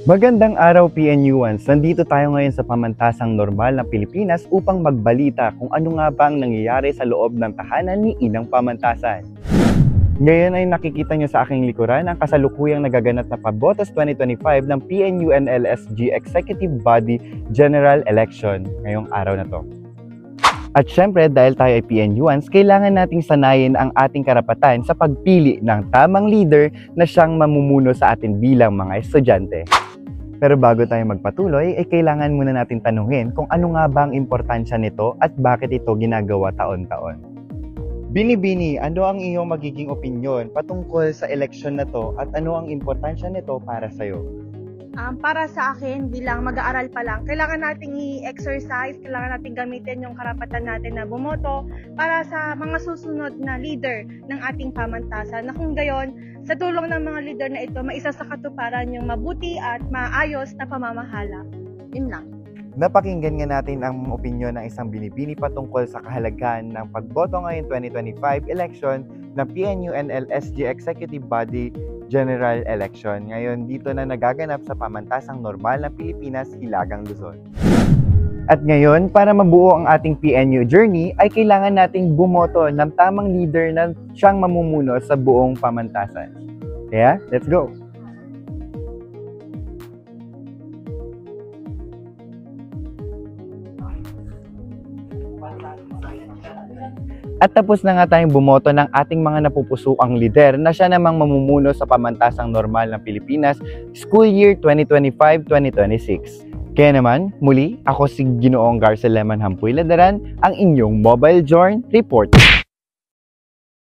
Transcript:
Magandang araw PNU-ans! Nandito tayo ngayon sa pamantasang normal ng Pilipinas upang magbalita kung ano nga ba ang nangyayari sa loob ng tahanan ni Inang Pamantasan. Ngayon ay nakikita nyo sa aking likuran ang kasalukuyang nagaganap na Pabotas 2025 ng PNU-NLSG Executive Body General Election ngayong araw na to. At syempre, dahil tayo ay PNU-ans, kailangan nating sanayin ang ating karapatan sa pagpili ng tamang leader na siyang mamumuno sa atin bilang mga estudyante. Pero bago tayo magpatuloy, ay kailangan muna natin tanungin kung ano nga ba ang importansya nito at bakit ito ginagawa taon-taon. Bini, ano ang iyong magiging opinyon patungkol sa eleksyon na to at ano ang importansya nito para sa'yo? Para sa akin, bilang mag-aaral pa lang, kailangan nating i-exercise, kailangan nating gamitin yung karapatan natin na bumoto para sa mga susunod na leader ng ating pamantasan. Na kung gayon, sa tulong ng mga leader na ito, maisa sa katuparan yung mabuti at maayos na pamamahala. Yun lang. Napakinggan nga natin ang opinyon ng isang binibini patungkol sa kahalagahan ng pagboto ngayong 2025 election ng PNU-NLSG Executive Body General Election. Ngayon, dito na nagaganap sa pamantasang normal ng Pilipinas, Hilagang Luzon. At ngayon, para mabuo ang ating PNU journey, ay kailangan nating bumoto ng tamang leader na siyang mamumuno sa buong pamantasan. Kaya, let's go! At tapos na nga tayong bumoto ng ating mga napupusukang lider na siya namang mamumuno sa pamantasang normal ng Pilipinas school year 2025-2026. Kaya naman, muli, ako si Ginoong Garceleman Hampuy Ladaran, ang inyong Mobile Journ Report.